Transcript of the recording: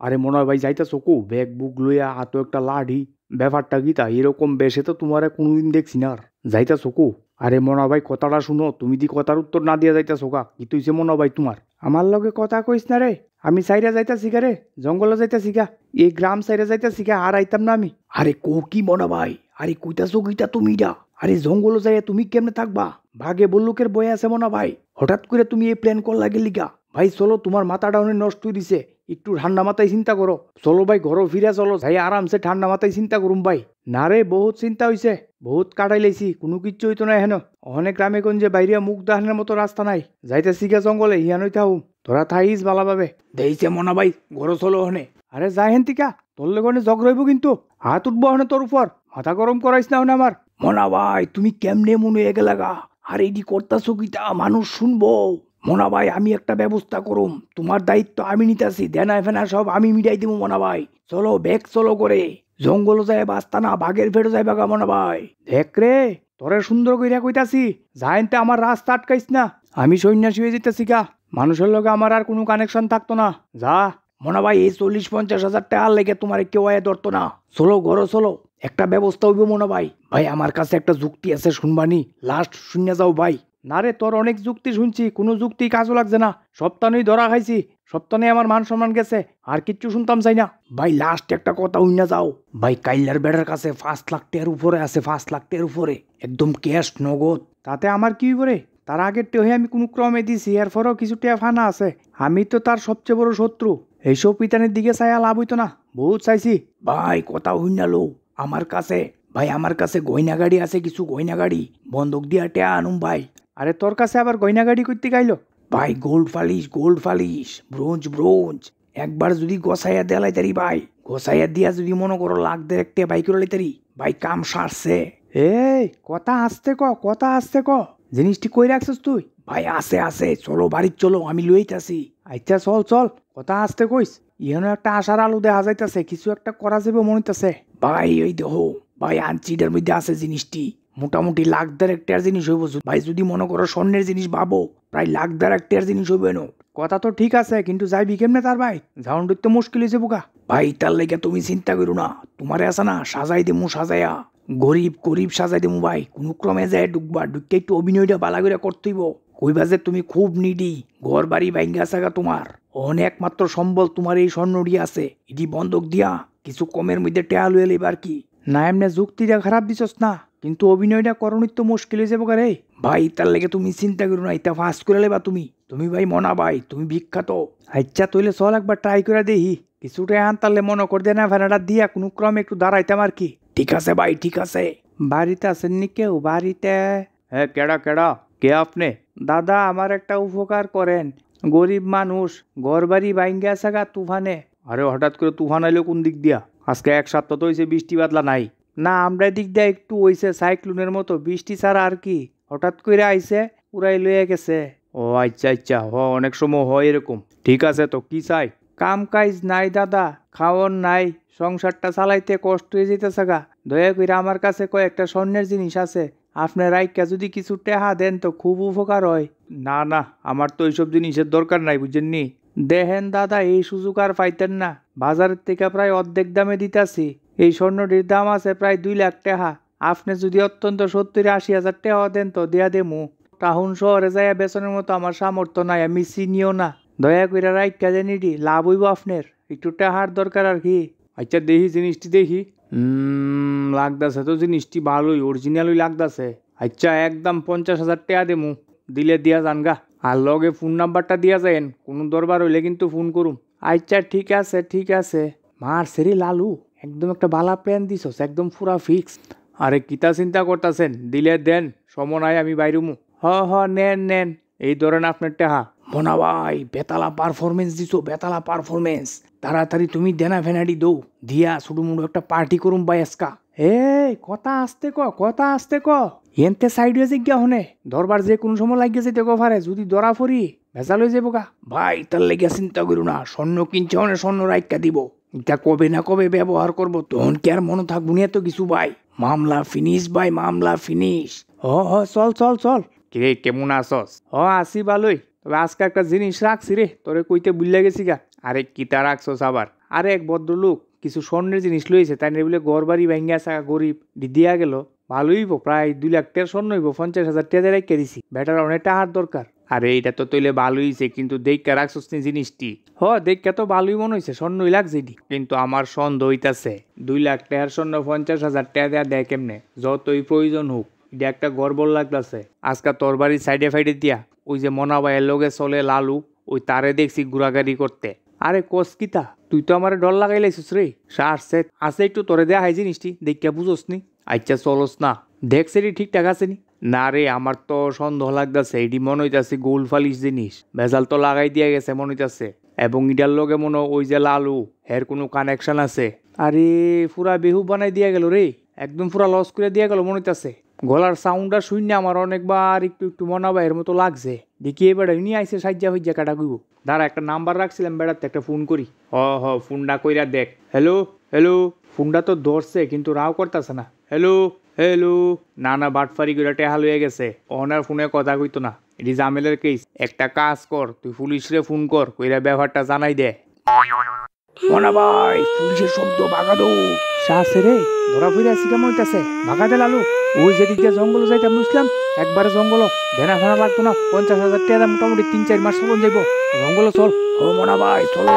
আরে মনে হয় ভাই যাইতাছো কো ব্যাগ বুক লইয়া হাতে একটা লাঠি ব্যাপারটা গীতা এরকম বেশে তো তোমার কোনোদিন দেখছি না আর যাইতাছো কো আরে মনা ভাই কথাটা শুনো তুমি দি কথার উত্তর না দিয়া যাইতাছো কা কি তুইছে মনা ভাই তোমার আমার লগে কথা কইস না রে আমি সাইরা যাইতাছি গা রে জঙ্গলে যাইতাছি গা এই গ্রাম সাইরা যাইতাছি গা আর আইতাম না আমি আরে কো কি মনা ভাই আরে কইতাছো গীতা তুমি ডা আরে জঙ্গল যাইয়া তুমি কেমনে থাকবা ভাগে বল্লুকের বই আছে মনা ভাই হঠাৎ করে তুমি এই প্ল্যান কর লাগে লিগা ভাই চলো তোমার মাথাটা অনেক নষ্ট হয়ে দিছে একটু ঠান্ডা মাথায় চিন্তা করো চলো ভাই ঘরও ফিরে চলো যাই আরামসে ঠান্ডা মাথায় চিন্তা করুম ভাই না রে বহুত চিন্তা হইছে বহুত কাটাই লাইছি কোনো কিচ্ছু হইতো না হেন অনেক গ্রামে গঞ্জে বাইরে মুখ দাহানের মতো রাস্তা নাই যাইতে শিখে জঙ্গলে হিয়ানই থাও তোরা থাইস ভালোভাবে দেইছে মনা ভাই ঘরও চলো হনে আরে যাই হেন টিকা তোর লগনে জগ রইব কিন্তু হাত উঠবো হনে তোর উপর মাথা গরম করাইস না হনে আমার মনা ভাই তুমি কেমনে মনে হয়ে গেলাগা আর এইটি করতাছো কিতা মানুষ শুনবো মনা ভাই আমি একটা ব্যবস্থা করুম তোমার দায়িত্ব আমি নিতেছি দেনা ফেনা সব আমি মিটাই দিব মনা ভাই চলো ব্যাগ চলো করে জঙ্গল যায় বাস্তা না বাঘের ফেরো যায় বাগা মনা ভাই দেখ রে তোরে সুন্দর কইরা কইতাছি যাইতে আমার রাস্তা আটকাইস না আমি সন্ন্যাসী হয়ে যেতেছি গা মানুষের লগে আমার আর কোনো কানেকশন থাকতো না যা মনা ভাই এই 40-50 হাজার টাকা লেগে তোমার কেউ আয় ধরতো না চলো ঘরো চলো একটা ব্যবস্থা হইব মনা ভাই ভাই আমার কাছে একটা যুক্তি আছে শুনবানি লাস্ট শুনে যাও ভাই না রে তোর অনেক যুক্তি শুনছি কোনো যুক্তি কাজও লাগছে না সপ্তাহেই ধরা খাইছি সপ্তাহে আমার মান সম্মান গেছে আর কিচ্ছু শুনতাম চাই না ভাই লাস্ট একটা কথা উইনা যাও ভাই কাইলার বেড়ার কাছে 5 লাখ টাকার উপরে আছে 5 লাখ টাকার উপরে একদম ক্যাশ নগদ তাতে আমার কি করে তার আগের টেহে আমি কোনো ক্রমে দিছি এরপরও কিছু টেয়া ফানা আছে আমি তো তার সবচেয়ে বড় শত্রু এইসব পিতানের দিকে চাইয়া লাভ হইতো না বহুত চাইছি ভাই কথা উইনা লো আমার কাছে ভাই আমার কাছে গয়না গাড়ি আছে কিছু গয়না গাড়ি বন্দুক দিয়া টেয়া আনুম ভাই আরে তোর কাছে আবার গয়না গাড়ি করতে গাইলো ভাই গোল্ড ফালিশ ব্রোঞ্জ একবার যদি গোসাইয়া দেলাই তারি ভাই গোসাইয়া দিয়া যদি মনে করো লাখ দের একটা বাইক করে তারি ভাই কাম সারছে এই কথা আসতে ক জিনিসটি কই রাখছিস তুই ভাই আছে চলো বাড়ি চলো আমি লইতাছি আচ্ছা চল কথা আসতে কইস ইহানো একটা আশার আলো দেখা যাইতাছে কিছু একটা করা যাবে মনে হইতাছে ভাই ওই দেখো ভাই আনচিটার মধ্যে আছে জিনিসটি মোটামুটি লাখ দেড়েক টাকার জিনিস হইব ভাই যদি মনে করো স্বর্ণের জিনিস ভাবো প্রায় লাখ দেড়েক টাকার জিনিস হইবে না কথা তো ঠিক আছে কিন্তু যাইবি কেমনে তার ভাই যাওন তো মুশকিল হয়েছে বোকা ভাই তার লেগে তুমি চিন্তা করো না তোমারে আছে না সাজাই দেমু সাজাইয়া গরিব সাজাই দেমু ভাই কোনো ক্রমে যায় ঢুকবা ঢুকে একটু অভিনয়টা বালা করে করতেইব কইবা যে তুমি খুব নিডি ঘর বাড়ি ভাঙ্গা সাগা তোমার অনেক মাত্র সম্বল তোমার এই স্বর্ণডি আছে এটি বন্ধক দিয়া কিছু কমের মধ্যে টেয়া লুয়ে লইবার কি না এমনি যুক্তিটা খারাপ দিছস না কিন্তু অভিনয়টা করণিত তো মুশকিল হয়ে যাবো রে ভাই তার লেগে তুমি চিন্তা করো না এটা ফাঁস করে লেবা তুমি ভাই মনা ভাই তুমি বিখ্যাত আচ্ছা তইলে চল একবার ট্রাই করে দেখি কিছুটা আন তাহলে মনে কর দে না ভেড়াটা দিয়া কোনো ক্রমে একটু দাঁড়াইতাম আর কি ঠিক আছে ভাই ঠিক আছে বাড়িতে আছেন নি কেউ বাড়িতে হ্যাঁ কেডা কে আপনি দাদা আমার একটা উপকার করেন গরিব মানুষ ঘর বাড়ি ভাঙ্গা সাগা তুফানে আরে হঠাৎ করে তুফান আইলো কোন দিক দিয়া আজকে এক সপ্তাহ তো হয়েছে বৃষ্টি বাদলা নাই না আমরা দিক দিয়ে একটু হইছে সাইক্লোনের মতো বৃষ্টি ছাড়া আর কি হঠাৎ করে আইছে উড়াই লইয়া গেছে ও আচ্ছা অনেক সময় হয় এরকম ঠিক আছে তো কি চাই কাম কাজ নাই দাদা খাওয়ার নাই সংসারটা চালাইতে কষ্ট হয়ে যেতেছে গা দয়া করে আমার কাছে কয়েকটা স্বর্ণের জিনিস আছে আপনার রাইকা যদি কিছু টেহা দেন তো খুব উপকার হয় না আমার তো এইসব জিনিসের দরকার নাই বুঝেননি দেখেন দাদা এই সুযোগ আর পাইতেন না বাজারের থেকে প্রায় অর্ধেক দামে দিতাছি এই স্বর্ণটির দাম আছে প্রায় 2 লাখ টাকা আপনি যদি অত্যন্ত 70-80 হাজার টাকা দেন তো দেয়া দেমু টাউন শহরে যাইয়া বেচনের মতো আমার সামর্থ্য নাই আমি চিনিও না দয়া করে রাইকা জানিডি লাভ হইব আপনার একটু টাহার দরকার আর কি আচ্ছা দেখি জিনিসটি দেখি লাগতাছে তো জিনিসটি ভালোই অরিজিনালই লাগতাছে আচ্ছা একদম 50 হাজার টাকা দেমু দিলে দিয়া যান গা আর লগে ফোন নাম্বারটা দিয়া যায়েন কোনো দরবার হইলে কিন্তু ফোন করুম আচ্ছা ঠিক আছে মার সেরি লালু একদম একটা বালা প্ল্যান দিছস একদম পুরা ফিক্স আরে কিতা চিন্তা করতেছেন দিলে দেন সময় আমি বাইরুমু হ নেন এই ধরেন আপনার টেহা মনা ভাই বেতালা পারফরমেন্স তাড়াতাড়ি তুমি দেনা ফেনাডি দৌ দিয়া শুধু মুড়ো একটা পার্টি করুম ভাই আজকা কথা আসতে ক এনতে সাইড হয়ে জিজ্ঞা হনে দরবার যে কোন সময় লাগিয়ে যেতে পারে যদি ধরা ফরি ভেজাল হয়ে যাবো গা ভাই তার লেগে চিন্তা করু না স্বর্ণ কিনছে হনে স্বর্ণ রাইকা দিব এটা কবে না কবে ব্যবহার করবো তখন কি আর মনে থাকবো না তো কিছু ভাই মামলা ফিনিশ চল কে কেমন আসস আসি ভালোই তবে আজকে একটা জিনিস রাখছি রে তোরে কইতে বুঝলে গেছি গা আরে কিতা রাখছোস আবার? আরে এক ভদ্রলোক কিছু স্বর্ণের জিনিস লইছে, তাই নিয়ে বলে ঘর বাড়ি ভাঙ্গা থাকা গরিব দিয়া গেল। ভালোই হইব, প্রায় 2 লাখ টাকার স্বর্ণ হইব, 50,000 টাকা রেখে দিছি, বেটার অনেক টাকার দরকার। আরে এইটা তো তৈলে ভালোই হইছে, কিন্তু দেখা রাখছোস নি জিনিসটি? দেখা তো ভালোই মনে হইছে, স্বর্ণই লাগছে এটি। কিন্তু আমার সন্দেহ হইতাছে 2 লাখ টাকার স্বর্ণ 50,000 টাকা দেয়া দেয় কেমনে? যতই প্রয়োজন হোক, এটা একটা গড়বড় লাগতাছে। আজকে তোর বাড়ির সাইডে ফাইডে দিয়া ওই যে মনা ভাইয়ের লগে চলে লালু, ওই তারে দেখছি ঘোরাঘুরি করতে। আরে কোস কিতা, তুই তো আমার ডর লাগাই লাইছিস রে। সারছে আছে একটু তোরে দেয়া হয় জিনিসটি, দেখিয়া বুঝোস নি? আচ্ছা চলোস না, দেখছে রে ঠিকঠাক আছে নি? না রে, আমার তো সন্দেহ লাগতেছে, এটি মনে হইতাছে গোল ফালিশ জিনিস, ভেজাল তো লাগাই দিয়া গেছে মনে হইতাছে। এবং ইটার লগে মনে ওই যে লালু, এর কোনো কানেকশন আছে। আরে পুরা বেহু বানাই দিয়া গেল রে, একদম পুরা লস করে দিয়া গেল মনে হইতাছে। গলার সাউন্ডটা শুনে আমার অনেকবার একটু একটু মনে হয় এর মতো লাগছে। দেখি এবার নিয়ে আইসে সাজ্জা হইজা কাটা কইব। দাঁড়া, একটা নাম্বার রাখছিলাম বেড়াতে, একটা ফোন করি। ফোনটা কইরা দেখ। হ্যালো হ্যালো, ফোনটা তো ধরছে কিন্তু রাও করতেছে না। হ্যালো হ্যালো, না বাটফারি করে টেহাল হয়ে গেছে, ওনার ফোনে কথা কইতো না, এটি জামেলের কেস। একটা কাজ কর, তুই পুলিশরে ফোন কর, কইরা ব্যাপারটা জানাই দে। মনা ভাই, পুলিশের শব্দ, ভাগা দো। শাসে রে, ধরা ফিরে আসি কেমন হইতাছে, ভাগা দে লালু। ওই যেদিক দিয়ে জঙ্গল যাইতাম বুঝলাম, একবারে জঙ্গল, দেনা ফেনা লাগতো না। 50,000 টাকা মোটামুটি 3-4 মাস চলন যাইব। জঙ্গল চল। ও মনা ভাই চলো।